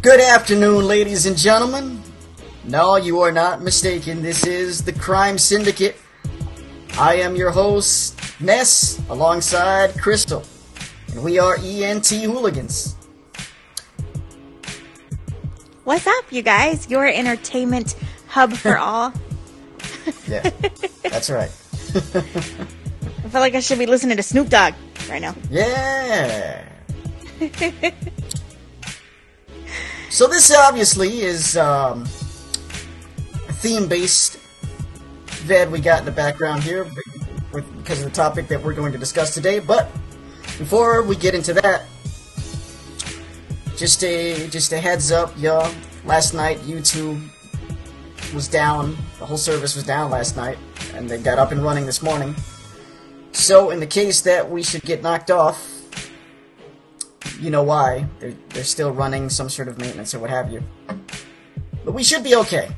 Good afternoon, ladies and gentlemen. No, you are not mistaken. This is the Crime Syndicate. I am your host, Ness, alongside Crystal. And we are ENT Hooligans. What's up, you guys? Your entertainment hub for all. Yeah, that's right. I feel like I should be listening to Snoop Dogg right now. Yeah. So this obviously is a theme-based VED we got in the background here because of the topic that we're going to discuss today. But before we get into that, just a heads up, y'all. Last night YouTube was down. The whole service was down last night, and they got up and running this morning. So in the case that we should get knocked off, you know why. They're still running some sort of maintenance or what have you. But we should be okay.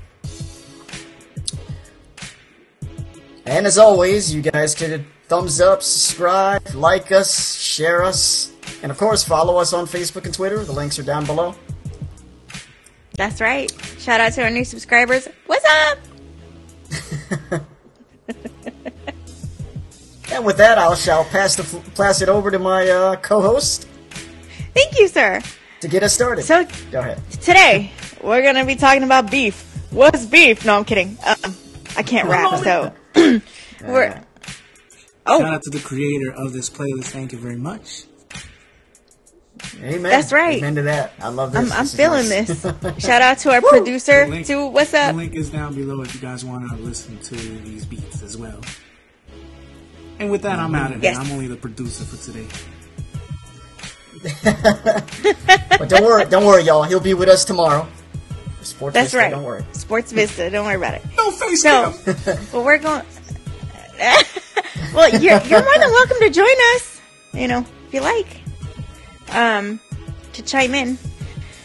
And as always, you guys could thumbs up, subscribe, like us, share us, and of course follow us on Facebook and Twitter. The links are down below. That's right. Shout out to our new subscribers. What's up? And with that, I shall pass it over to my co-host. Thank you, sir. To get us started. So, go ahead. Today, we're going to be talking about beef. What's beef? No, I'm kidding. I can't rap, so... Shout out to the creator of this playlist. Thank you very much. Amen. That's right. Amen to that. I love this. I'm this feeling nice. this. Shout out to our producer. What's up? The link is down below if you guys want to listen to these beats as well. And with that, I'm out of here. I'm only the producer for today. But don't worry, y'all. He'll be with us tomorrow. Sports That's Vista, right. Don't worry. Sports Vista. Don't worry about it. No face cam. Well, we're going. Well, you're more than welcome to join us. You know, if you like, to chime in.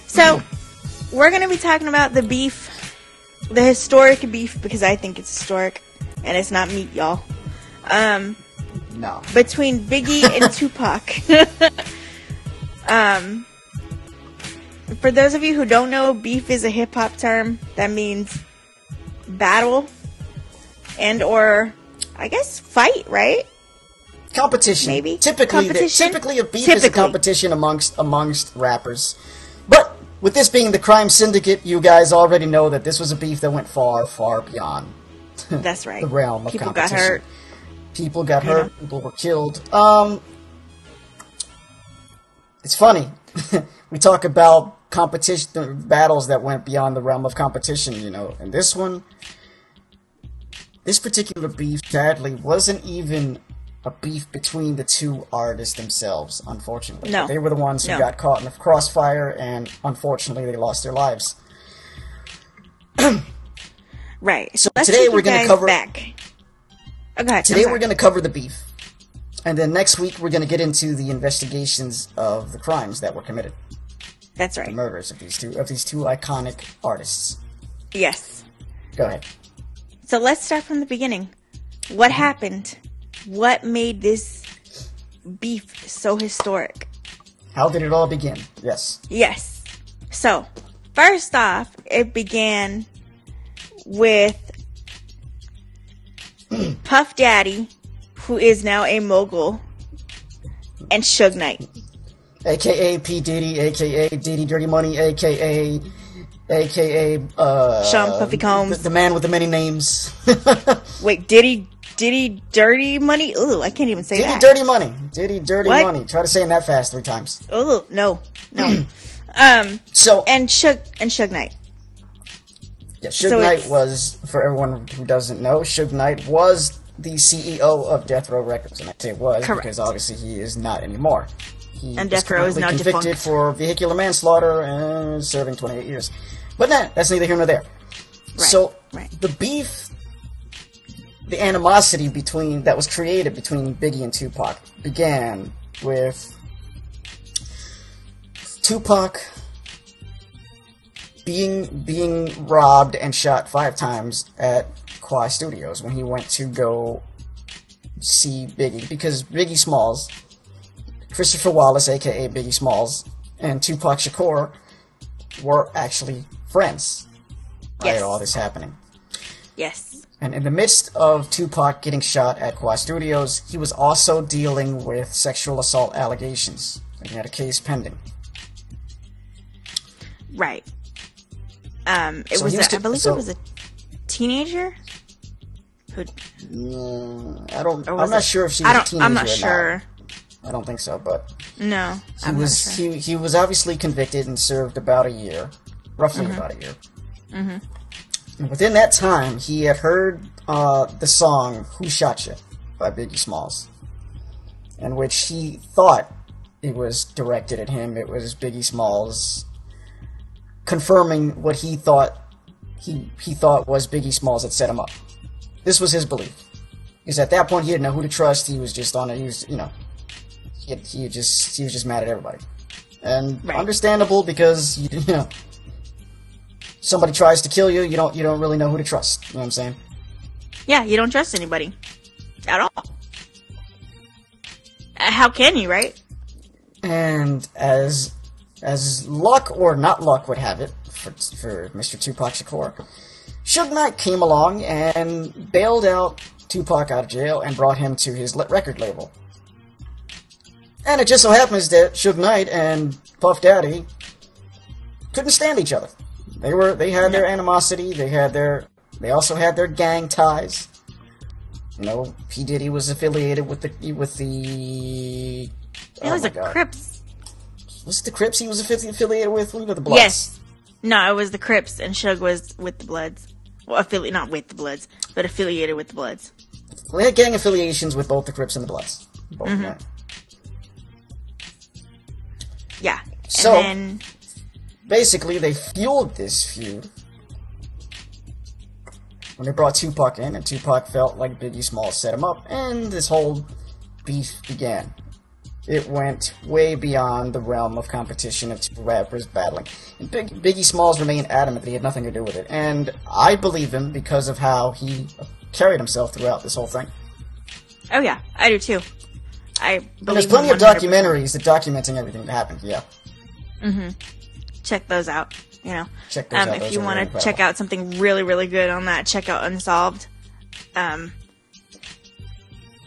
So, we're going to be talking about the beef, the historic beef, because I think it's historic, and it's not meat, y'all. No. Between Biggie and TuPac. For those of you who don't know, beef is a hip-hop term that means battle and or, I guess, fight, right? Competition. Maybe. Typically a beef is a competition amongst rappers. But with this being the Crime Syndicate, you guys already know that this was a beef that went far, far beyond That's right. the realm of People competition. got hurt. People got hurt. People were killed. It's funny. We talk about competition, battles that went beyond the realm of competition, you know. And this particular beef, sadly, wasn't even a beef between the two artists themselves, unfortunately. No. They were the ones who got caught in the crossfire, and unfortunately, they lost their lives. Right. So let's today take we're you going to guys cover. back. Okay. Today we're going to cover the beef, and then next week we're going to get into the investigations of the crimes that were committed. That's right. The murders of these two iconic artists. Yes. Go ahead. So let's start from the beginning. What happened? What made this beef so historic? How did it all begin? Yes. Yes. So, first off, it began with Puff Daddy, who is now a mogul, and Suge Knight. AKA P. Diddy, AKA Diddy Dirty Money, AKA Sean Puffy Combs. The man with the many names. Wait, Diddy Dirty Money? Ooh, I can't even say that. Dirty Money. Diddy Dirty What? Money. Try to say that fast 3 times. Ooh, no. So and Suge Knight. Yeah, Suge Knight was, for everyone who doesn't know, Suge Knight was the CEO of Death Row Records, and I say was Correct. because obviously he is not anymore. He And was Death Row is now convicted defunct. for vehicular manslaughter and serving 28 years. But that's neither here nor there. Right. So Right. the beef, the animosity that was created between Biggie and TuPac began with TuPac being robbed and shot 5 times at Quai Studios when he went to go see Biggie, because Biggie Smalls, Christopher Wallace, aka Biggie Smalls, and Tupac Shakur were actually friends prior to all this happening. Yes. And in the midst of TuPac getting shot at Quad Studios, he was also dealing with sexual assault allegations. He had a case pending. Right. I believe it was a teenager. I'm not sure if she was a teenager. I'm not sure. I don't think so, but no, not sure. He was obviously convicted and served about a year, roughly about a year. Mm-hmm. And within that time, he had heard the song "Who Shot Ya" by Biggie Smalls, in which he thought it was directed at him. It was Biggie Smalls confirming what he thought was Biggie Smalls that set him up. This was his belief. Because at that point, he didn't know who to trust. He was just on it. He was just mad at everybody, and understandable because somebody tries to kill you. You don't really know who to trust. You know what I'm saying? Yeah, you don't trust anybody at all. How can you, right? And as luck or not luck would have it for Mr. TuPac Shakur, Suge Knight came along and bailed out TuPac out of jail and brought him to his record label. And it just so happens that Suge Knight and Puff Daddy couldn't stand each other. They had their animosity. They also had their gang ties. P. Diddy was affiliated with the. It was the Crips. Was it the Crips he was affiliated with? What about the Bloods? Yes. No, it was the Crips, and Suge was with the Bloods. Well, not with the Bloods, but affiliated with the Bloods. Well, they had gang affiliations with both the Crips and the Bloods. Both of them. Yeah. So, then basically, they fueled this feud when they brought TuPac in, and TuPac felt like Biggie Smalls set him up, and this whole beef began. It went way beyond the realm of competition of two rappers battling. And Biggie Smalls remained adamant that he had nothing to do with it, and I believe him because of how he carried himself throughout this whole thing. Oh yeah, I do too. There's plenty of documentaries that documenting everything that happened. Yeah. Mm-hmm. Check those out. Check those out. If you want to check out something really, really good on that, check out Unsolved.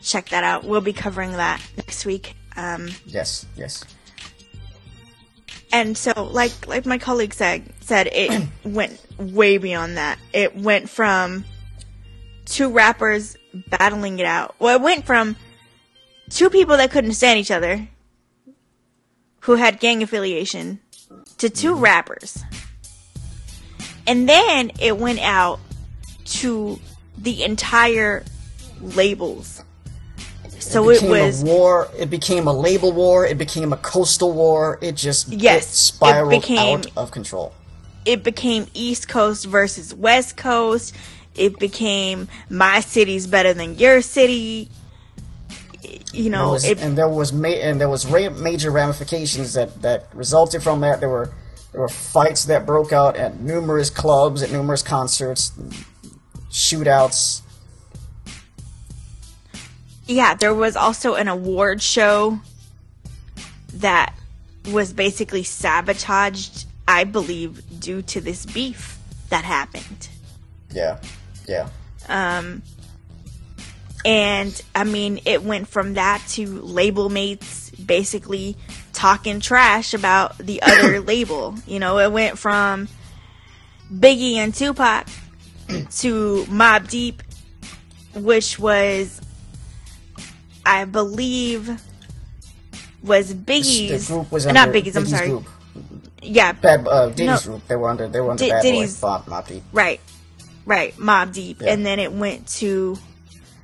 Check that out. We'll be covering that next week. Yes. And so, like my colleague said, it went way beyond that. It went from two rappers battling it out. Well, it went from two people that couldn't stand each other, who had gang affiliation, to two rappers. And then it went out to the entire labels. So it was a war. It became a label war. It became a coastal war. It spiraled out of control. It became East Coast versus West Coast. It became my city's better than your city. There was major ramifications that resulted from that. There were fights that broke out at numerous clubs, at numerous concerts, shootouts. Yeah, there was also an award show that was basically sabotaged, I believe, due to this beef that happened. Yeah. And, I mean, it went from that to label mates basically talking trash about the other label. It went from Biggie and TuPac to Mobb Deep, which was, I believe, was Biggie's. The group was not Biggie's. I'm sorry. Group. Yeah, Diddy's group. They were under Bad Diddy's, Boy, Mobb Deep. Right, Mobb Deep, and then it went to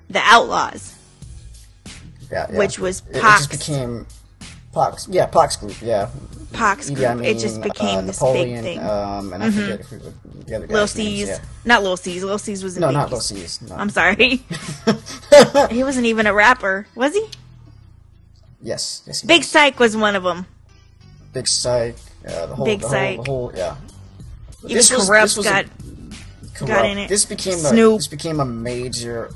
the Outlaws. Yeah. Which was Pac's. It just became Pac's. Yeah, Pac's group. Yeah. Pac's group. It just became this Napoleon, big thing. And I forget if the other Lil guy's names, C's. yeah. Not Lil C's. Lil C's was No, not Lil C's. No. I'm sorry. He wasn't even a rapper, was he? Yes. He Big was. Psych was one of them. Big Psych. The whole, yeah. Even Corrupt got in it. This became Snoop. This became a major.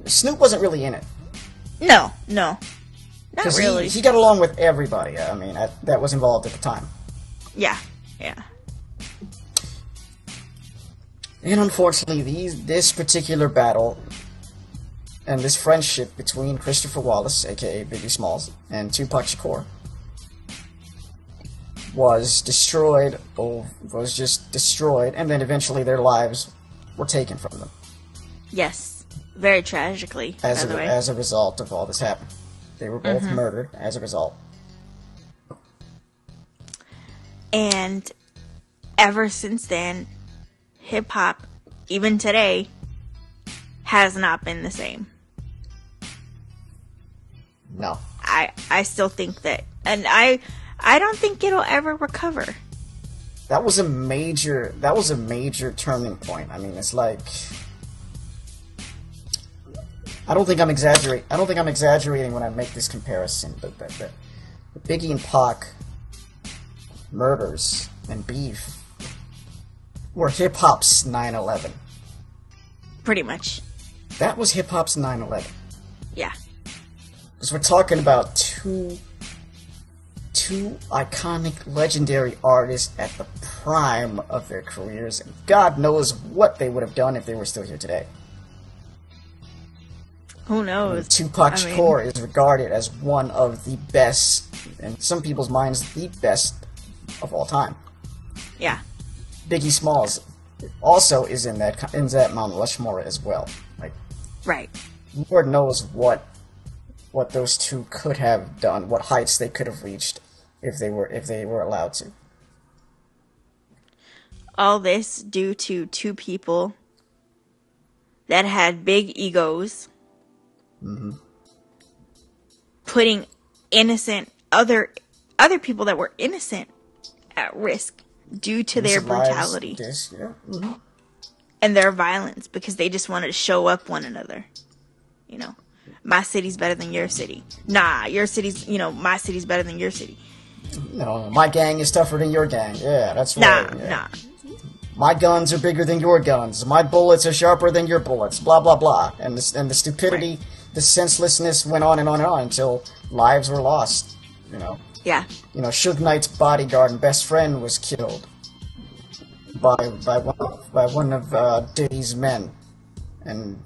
Snoop wasn't really in it. No, not really. He got along with everybody. I mean, that was involved at the time. Yeah. And unfortunately, this particular battle and this friendship between Christopher Wallace, aka Biggie Smalls, and TuPac Shakur was destroyed, and then eventually their lives were taken from them. Yes, very tragically, by the way. As a result of all this happening. They were both murdered as a result. And ever since then, hip-hop, even today, has not been the same. No. I still think that, and I don't think it'll ever recover. That was a major turning point. I mean, it's like, I don't think I'm exaggerating when I make this comparison, but the Biggie and Pac murders and beef were hip-hop's 9/11. Pretty much. That was hip-hop's 9/11. Yeah. Because we're talking about two iconic, legendary artists at the prime of their careers, and God knows what they would have done if they were still here today. Who knows? TuPac Shakur is regarded as one of the best, in some people's minds, the best of all time. Yeah. Biggie Smalls also is in that Mount Rushmore as well. Like, right. Lord knows what those two could have done, what heights they could have reached if they were allowed to. All this due to two people that had big egos, putting innocent other people that were innocent at risk due to their brutality and their violence, because they just wanted to show up one another. You know, my city's better than your city. Nah, your city's, my city's better than your city. No, my gang is tougher than your gang. Yeah, that's right. Nah. My guns are bigger than your guns. My bullets are sharper than your bullets. Blah blah blah. And the stupidity, the senselessness went on and on and on until lives were lost. Yeah. Suge Knight's bodyguard and best friend was killed by one of Diddy's men, and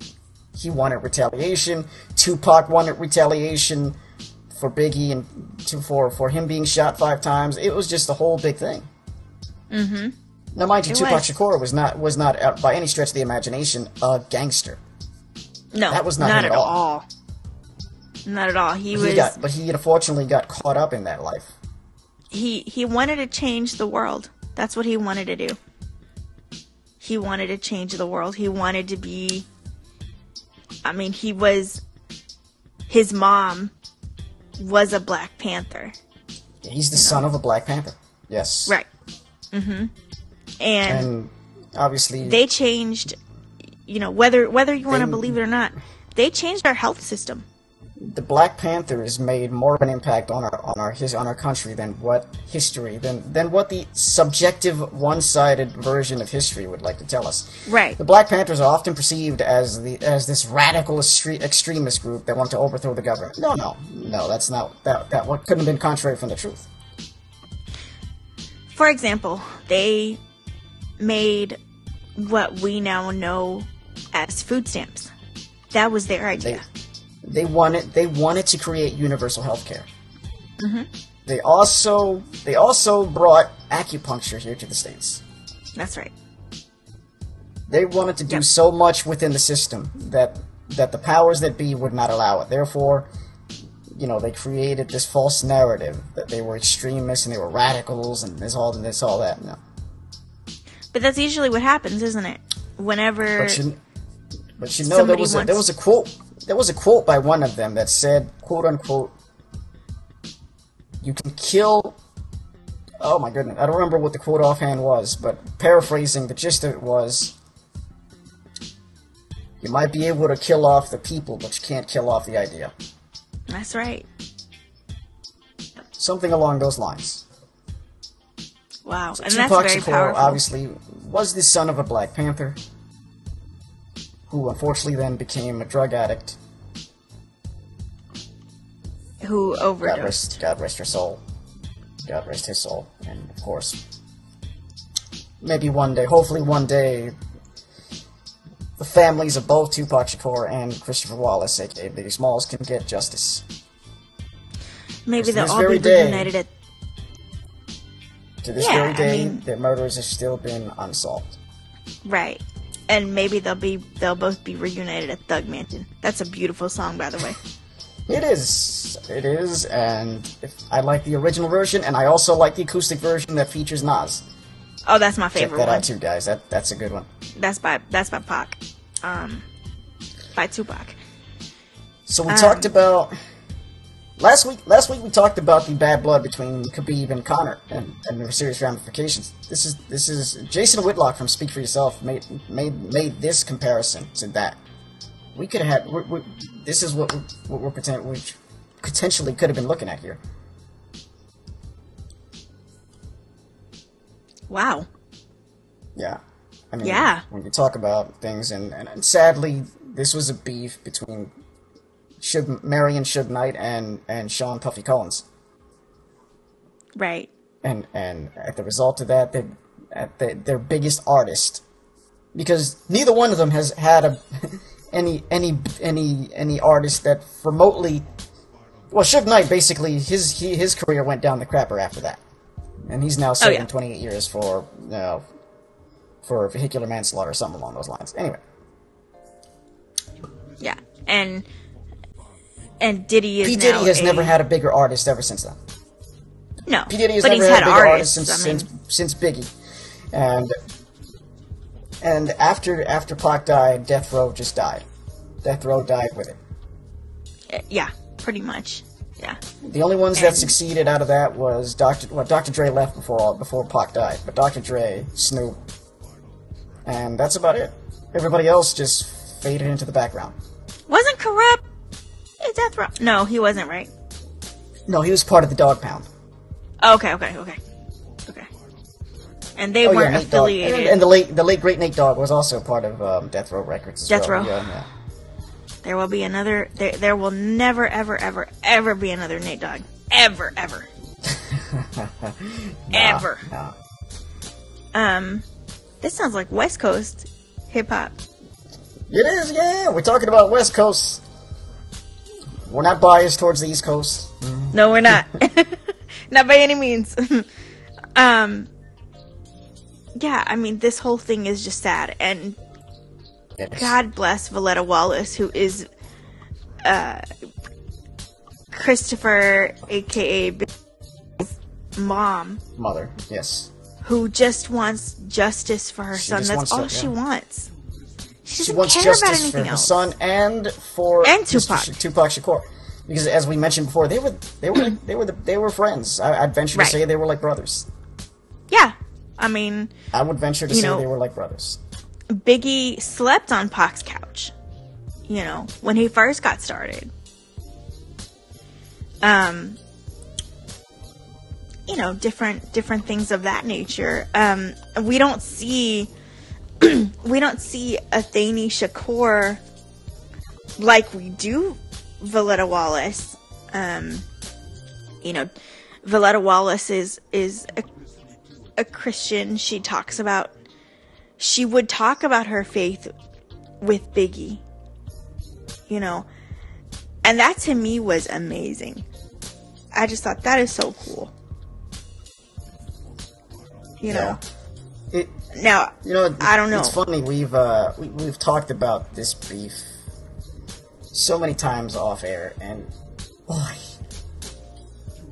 he wanted retaliation. TuPac wanted retaliation for Biggie and for him being shot 5 times. It was just a whole big thing. Mm-hmm. Now, mind you, TuPac Shakur was not by any stretch of the imagination a gangster. No, that was not him at all. Not at all. But he unfortunately got caught up in that life. He wanted to change the world. That's what he wanted to do. He wanted to change the world. He wanted to be. I mean, his mom was a Black Panther. Yeah, he's the son of a Black Panther. Yes. Right. Mm-hmm. And obviously they changed. Whether you want to believe it or not, they changed our health system. The Black Panthers made more of an impact on our country than what the subjective, one-sided version of history would like to tell us. Right. The Black Panthers are often perceived as this radical extremist group that want to overthrow the government. No, that's not that. What couldn't have been contrary from the truth. For example, they made what we now know as food stamps. That was their idea. They wanted to create universal health care. Mm-hmm. They also brought acupuncture here to the States. That's right. They wanted to do so much within the system that the powers that be would not allow it. Therefore, they created this false narrative that they were extremists and they were radicals and this all that. No. But that's usually what happens, isn't it? Whenever. But there was a quote by one of them that said, quote unquote, you can kill. Oh my goodness, I don't remember what the quote offhand was, but paraphrasing, the gist of it was, you might be able to kill off the people, but you can't kill off the idea. That's right. Something along those lines. Wow, So and TuPac that's very Shakur powerful. obviously was the son of a Black Panther, who unfortunately then became a drug addict. Who overdosed. God rest her soul. God rest his soul. And of course, maybe one day, hopefully one day, the families of both Tupac Shakur and Christopher Wallace, aka Biggie Smalls, can get justice. Maybe they'll all be reunited at... To this very day, their murders have still been unsolved. Right. And maybe they'll both be reunited at Thug Mansion. That's a beautiful song, by the way. It is, and I like the original version, and I also like the acoustic version that features Nas. Oh, that's my favorite one. Check that out too, guys. That's a good one. That's by Pac. By TuPac. So we talked about last week we talked about the bad blood between Khabib and Conor and their serious ramifications. This is Jason Whitlock from Speak for Yourself made this comparison to that. We could have had this is what we potentially could have been looking at here. Wow. Yeah. I mean, when you talk about things, and sadly, this was a beef between Marion Suge Knight and Sean Puffy Collins. Right. And at the result of that, their biggest artist, because neither one of them has had any artist that remotely. Well, Suge Knight basically his career went down the crapper after that, and he's now serving 28 years for vehicular manslaughter or something along those lines. Anyway. Yeah, and Diddy is P. Diddy has never had a bigger artist ever since then. No, P. Diddy has never had a bigger artist since Biggie, and after Pac died, Death Row just died. Death Row died with it. Yeah, pretty much. Yeah. The only ones that succeeded out of that was Dr. Dre left before Pac died, but Dr. Dre, Snoop, and that's about it. Everybody else just faded into the background. Wasn't Corrupt a Death Row? No, he wasn't, right? No, he was part of the Dog Pound. Okay. And they weren't affiliated. And the late great Nate Dogg was also part of Death Row Records as well. Death Row. Yeah. There will be another. There will never, ever be another Nate Dogg. Ever. Ever. Nah. This sounds like West Coast hip hop. It is, yeah. We're talking about West Coast. We're not biased towards the East Coast. No, we're not. Not by any means. Yeah, I mean, this whole thing is just sad, and God bless Valletta Wallace, who is Christopher, aka Biggie's mother, yes, who just wants justice for her son. That's all she wants. She wants care justice about anything for her else. son and Tupac Shakur, because as we mentioned before, they were friends. I'd venture to say they were like brothers. Yeah, I mean, I would venture to say they were like brothers. Biggie slept on Pac's couch, when he first got started. Different things of that nature. We don't see Athani Shakur like we do Valletta Wallace. Valletta Wallace is a Christian. She would talk about her faith with Biggie, and that to me was amazing. I just thought that is so cool. Now, I don't know. It's funny, we've talked about this beef so many times off air, and boy,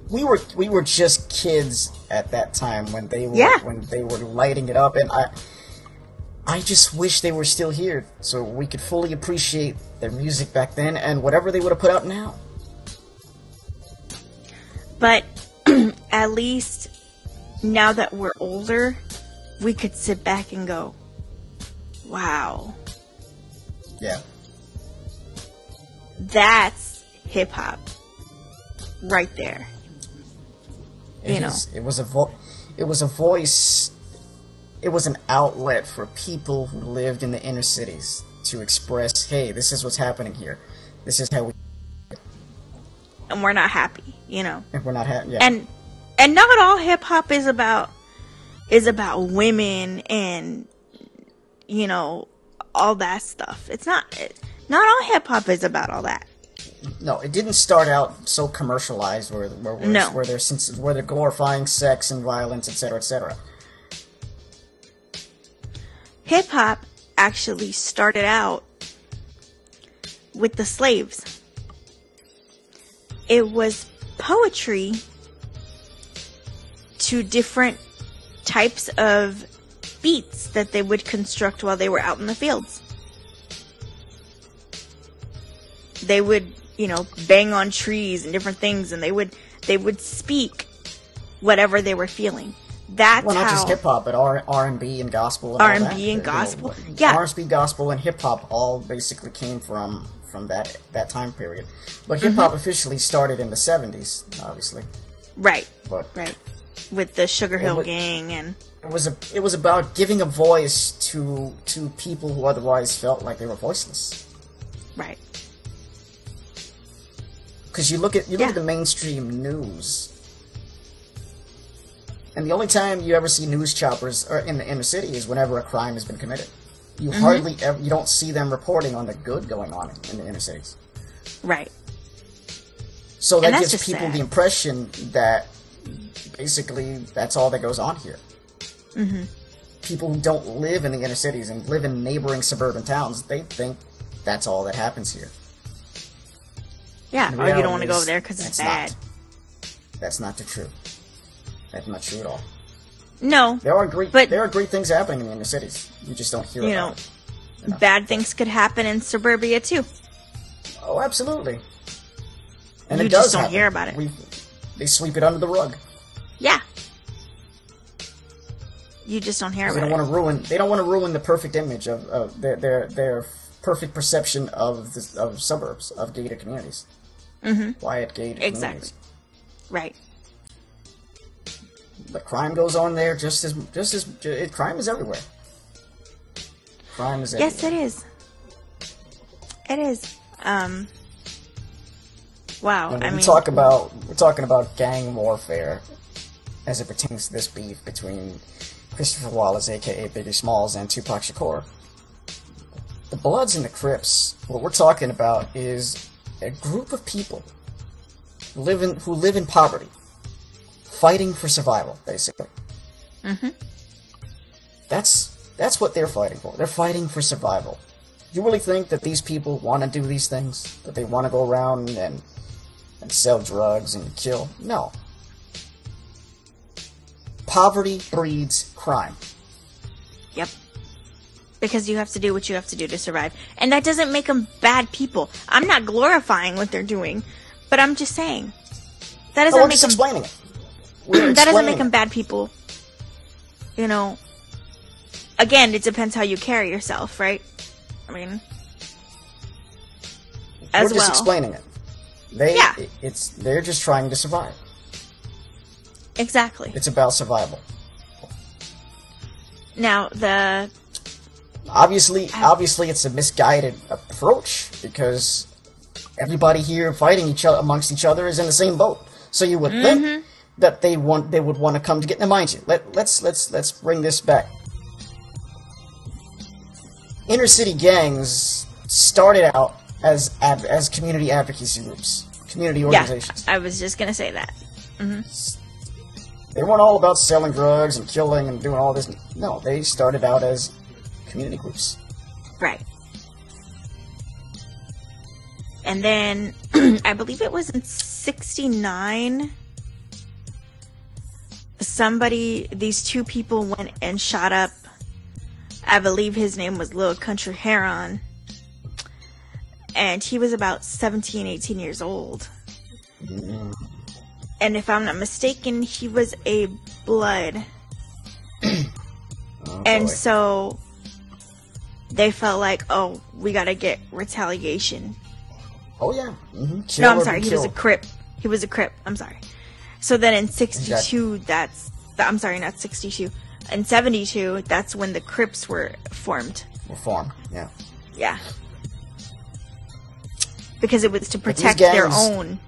we were just kids at that time when they were lighting it up, and I just wish they were still here so we could fully appreciate their music back then and whatever they would have put out now. But at least now that we're older, we could sit back and go, wow. Yeah. That's hip hop right there. It was a voice. It was an outlet for people who lived in the inner cities to express, hey, this is what's happening here. This is how we... And we're not happy, And we're not happy, yeah. And not all hip-hop is about women and, all that stuff. It's not all hip-hop is about all that. No, it didn't start out so commercialized where they're glorifying sex and violence, etc., etc. Hip-hop actually started out with the slaves. It was poetry to different types of beats that they would construct while they were out in the fields. They would, bang on trees and different things, and they would speak whatever they were feeling. That's not how, just hip hop, but R&B and gospel and all that. R&B and gospel, yeah. R&B, gospel, and hip hop all basically came from that time period. But hip hop officially started in the 70s, obviously. Right. But right. With the Sugar Hill Gang and it was about giving a voice to people who otherwise felt like they were voiceless. Right. Because you look at the mainstream news, and the only time you ever see news choppers in the inner city is whenever a crime has been committed. You hardly ever, you don't see them reporting on the good going on in the inner cities. Right. So that gives people the impression that basically that's all that goes on here. Mm-hmm. People who don't live in the inner cities and live in neighboring suburban towns, they think that's all that happens here. Yeah, or you don't want to go over there because it's bad. That's not the truth. That's not true at all. No, there are great things happening in the inner cities. You just don't hear about it. Bad things could happen in suburbia too. Oh, absolutely. And you it does just don't happen. hear about it. They sweep it under the rug. Yeah. You just don't hear about it. They don't want to ruin the perfect image of their perfect perception of suburbs, of gated communities. Mm-hmm. Quiet gated communities. Exactly. Right. But crime goes on there crime is everywhere. Crime is everywhere. Yes, it is. It is. Wow. We're talking about gang warfare as it pertains to this beef between Christopher Wallace, aka Biggie Smalls, and TuPac Shakur. The Bloods and the Crips, what we're talking about is a group of people who live in poverty, fighting for survival, basically. Mm-hmm. That's what they're fighting for. They're fighting for survival. You really think that these people want to do these things? That they want to go around and sell drugs and kill? No. Poverty breeds crime. Yep. Because you have to do what you have to do to survive. And that doesn't make them bad people. I'm not glorifying what they're doing, but I'm just saying. That doesn't make them... explaining it. That doesn't make them bad people. Again, it depends how you carry yourself, right? I mean... We're just explaining it. They're just trying to survive. Exactly. It's about survival. Now, Obviously, it's a misguided approach because everybody here fighting amongst each other is in the same boat. So you would think that they would want to come together. Now, mind you, let's bring this back. Inner city gangs started out as community advocacy groups, community organizations. Yeah, I was just gonna say that. Mm-hmm. They weren't all about selling drugs and killing and doing all this. No, they started out as community groups. Right. And then, I believe it was in 1969, these two people went and shot up, I believe his name was Lil Country Heron, and he was about 17, 18 years old. Mm. And if I'm not mistaken, he was a Blood. And so they felt like, oh, we gotta get retaliation. Oh, yeah. Mm-hmm. No, I'm sorry, he was a Crip. I'm sorry. So then in 62, I'm sorry, not 62. In 72, that's when the Crips were formed. Yeah. Yeah. Because it was to protect their own.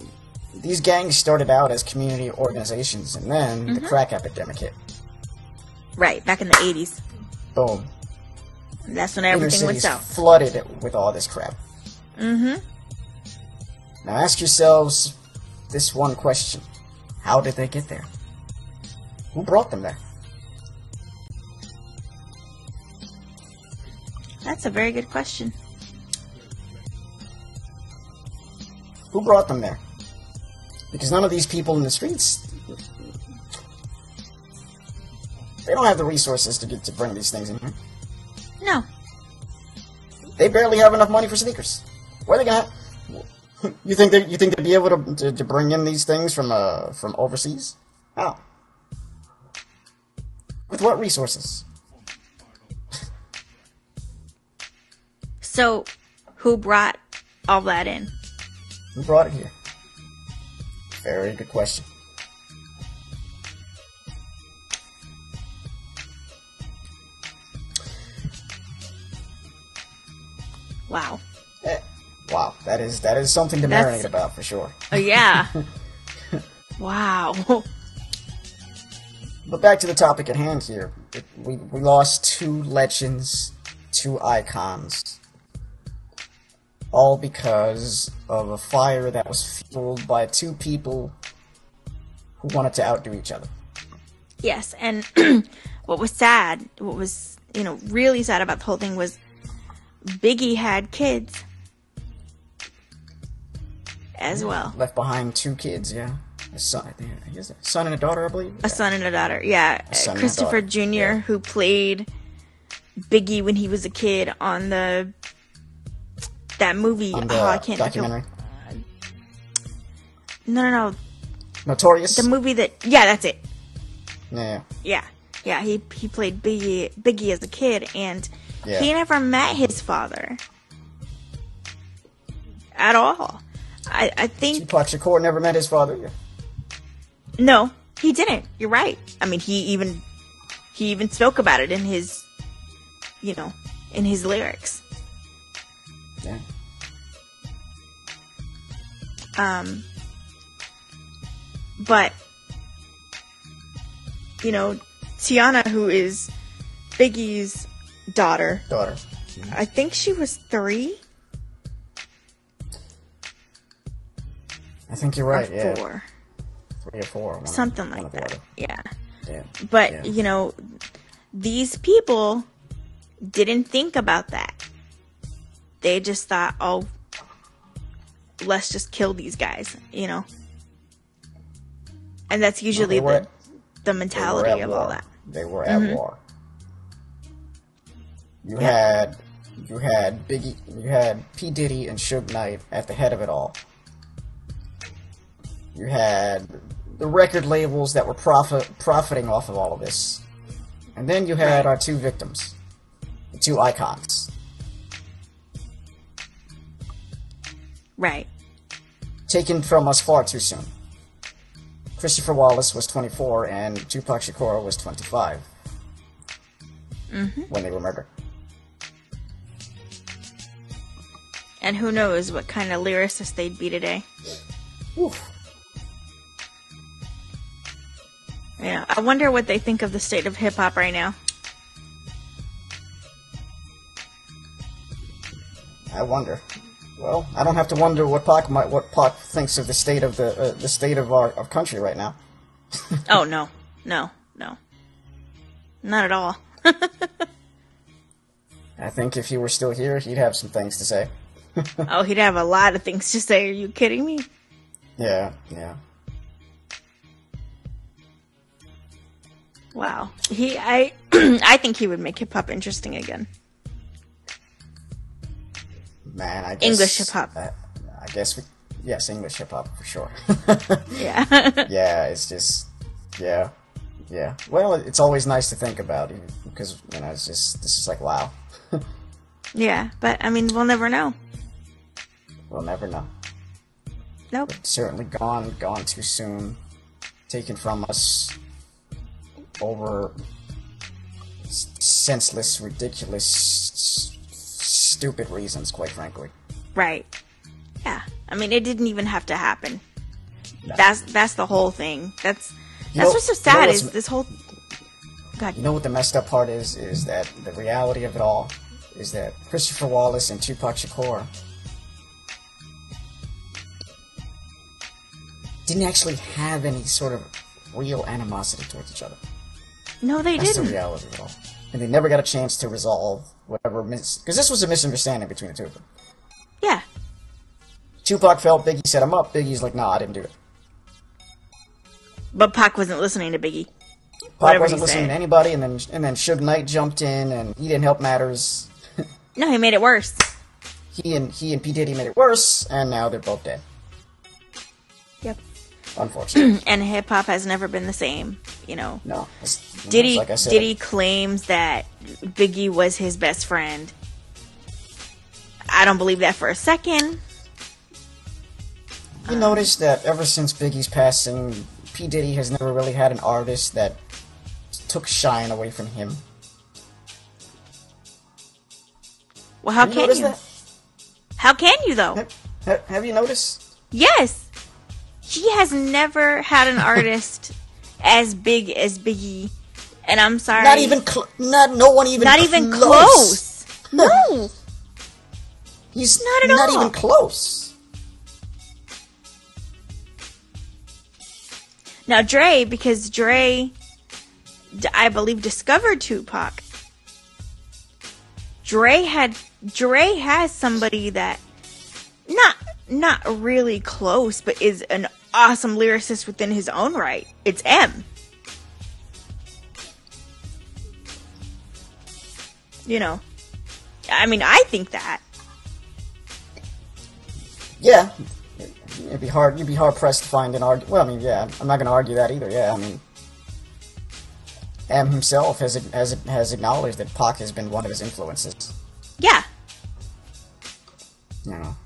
These gangs started out as community organizations, and then the crack epidemic hit. Right, back in the 80s. Boom. That's when everything went south. Flooded with all this crap. Mm-hmm. Now ask yourselves this one question. How did they get there? Who brought them there? That's a very good question. Who brought them there? Because none of these people in the streets, they don't have the resources to bring these things in here. No. They barely have enough money for sneakers. Where are they gonna have? You think they'd be able to bring in these things from overseas? How? With what resources? So, who brought all that in? Who brought it here? Very good question. Wow. Wow, that is something to marinate about for sure. Oh yeah. Wow. But back to the topic at hand here. We lost 2 legends, 2 icons. All because of a fire that was fueled by 2 people who wanted to outdo each other. Yes, and what was really sad about the whole thing was Biggie had kids as well. Left behind 2 kids, yeah. A son and a daughter, I believe. A son and a daughter, yeah. Christopher Jr., yeah. Who played Biggie when he was a kid on that movie. I can't documentary. No. Notorious. The movie that's it. Yeah. Yeah. He played Biggie as a kid, and he never met his father at all. I think TuPac Shakur never met his father. Yeah. No, he didn't. You're right. I mean, he even spoke about it in his, in his lyrics. Yeah. But Tiana, who is Biggie's daughter. I think she was 3. I think you're right. Or 4. 3 or 4. Something like that. Yeah. Yeah. But these people didn't think about that. They just thought, oh, let's just kill these guys, And that's usually the mentality of all that. They were at war. You had Biggie, you had P. Diddy and Suge Knight at the head of it all. You had the record labels that were profiting off of all of this. And then you had our 2 victims. The 2 icons. Right. Taken from us far too soon. Christopher Wallace was 24 and TuPac Shakur was 25. When they were murdered. And who knows what kind of lyricists they'd be today. Oof. Yeah, I wonder what they think of the state of hip-hop right now. I wonder. Well, I don't have to wonder what Pac thinks of the state of the state of our country right now. Oh no, not at all. I think if he were still here, he'd have some things to say. Oh, he'd have a lot of things to say. Are you kidding me? Yeah. Wow. I think he would make hip hop interesting again. Man, I guess English hip hop. Yes, English hip hop for sure. Yeah. Yeah, it's just yeah. Well, it's always nice to think about because it's just this is like wow. Yeah, but I mean, we'll never know. We'll never know. Nope. It's certainly gone too soon. Taken from us over senseless, ridiculous, stupid reasons, quite frankly. Right. Yeah. I mean, it didn't even have to happen. No. That's the whole thing. That's what's so sad is this whole. God. You know what the messed up part is that the reality of it all is that Christopher Wallace and TuPac Shakur didn't actually have any sort of real animosity towards each other. No, they That's didn't. the reality of it all. And they never got a chance to resolve whatever because this was a misunderstanding between the two of them. Yeah. TuPac felt Biggie set him up. Biggie's like, nah, I didn't do it. But Pac wasn't listening to Biggie. Pac wasn't listening to anybody, and then Suge Knight jumped in, and he didn't help matters. No, he made it worse. He and P. Diddy made it worse, and now they're both dead. Yep. Unfortunately. And hip-hop has never been the same, you know. No. Diddy, like I said, Diddy claims that Biggie was his best friend. I don't believe that for a second. You notice that ever since Biggie's passing, P. Diddy has never really had an artist that took shine away from him. Well, how can you? That? How can you, though? Have you noticed? Yes. He has never had an artist as big as Biggie. And I'm sorry. Not even no one even Not even close. No. He's not at all. Not even close. Now Dre, because Dre, I believe, discovered Tupac. Dre has somebody that not really close, but is an awesome lyricist within his own right. It's M. You know, I mean, I think that. Yeah, you'd be hard pressed to find an argument. Well, I mean, yeah, I'm not going to argue that either. Yeah, I mean, M himself has acknowledged that Pac has been one of his influences. Yeah. You know.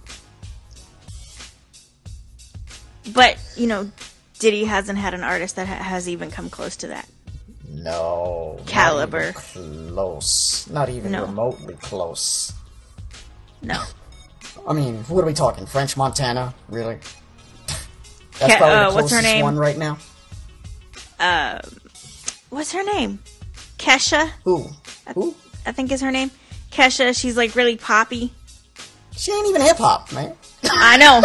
But, you know, Diddy hasn't had an artist that has even come close to that. No. Caliber. Not even close. Not even remotely close. No. I mean, what are we talking? French Montana? Really? That's probably the what's her closest name? one right now. What's her name? Kesha? Who? I think is her name. Kesha, she's like really poppy. She ain't even hip-hop, man. I know.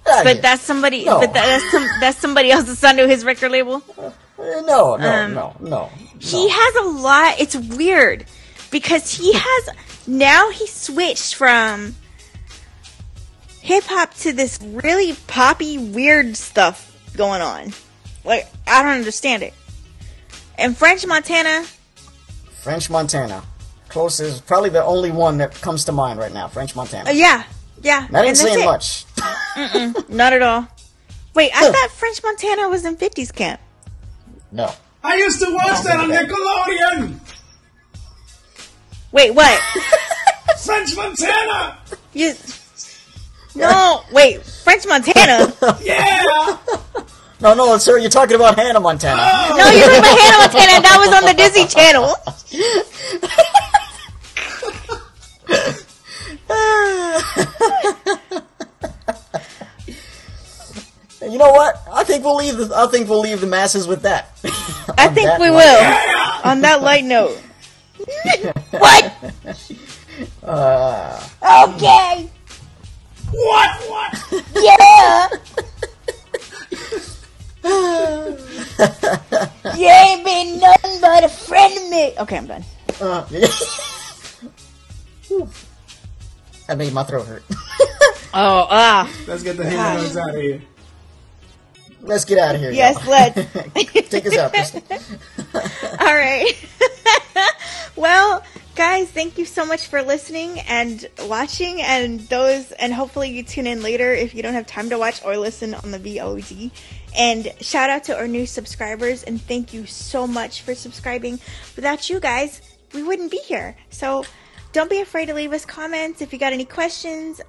But here. that's somebody. No. But that's somebody else's son to his record label. No. He has a lot. It's weird because he switched from hip hop to this really poppy, weird stuff going on. Like, I don't understand it. And French Montana. Close is probably the only one that comes to mind right now. French Montana. Yeah. That ain't saying much. Not at all. Wait, I thought French Montana was in 50's camp. No. I used to watch that on Nickelodeon. Wait, what? French Montana. No, wait, French Montana. Yeah. No, sir, you're talking about Hannah Montana. Oh. No, you're talking about Hannah Montana. That was on the Disney Channel. You know what? I think we'll leave the masses with that. I think we will. On that light note. What? Okay. What? Yeah. You ain't been nothing but a friend of me. Okay, I'm done. That made my throat hurt. Let's get the handles out of here. Let's get out of here. Yes, y'all. let's. Take us out, Kristen. All right. Well, guys, thank you so much for listening and watching, and hopefully you tune in later if you don't have time to watch or listen on the VOD. And shout out to our new subscribers, and thank you so much for subscribing. Without you guys, we wouldn't be here. So don't be afraid to leave us comments if you got any questions.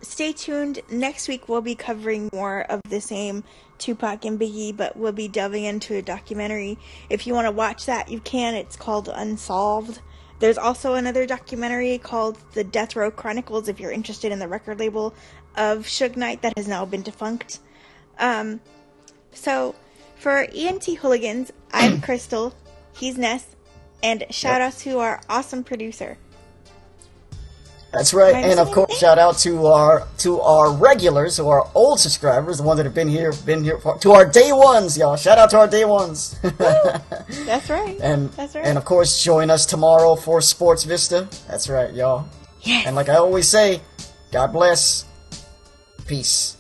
Stay tuned. Next week we'll be covering more of the same Tupac and Biggie, but we'll be delving into a documentary. If you want to watch that, you can. It's called Unsolved. There's also another documentary called The Death Row Chronicles if you're interested in the record label of Suge Knight that has now been defunct. So for ENT Hooligans, I'm Crystal, he's Ness, and shout out to our awesome producer. That's right, and of course, shout out to our regulars, or our old subscribers, the ones that have been here to our day ones, y'all. Shout out to our day ones. That's right. And of course, join us tomorrow for Sports Vista. That's right, y'all. Yes. And like I always say, God bless. Peace.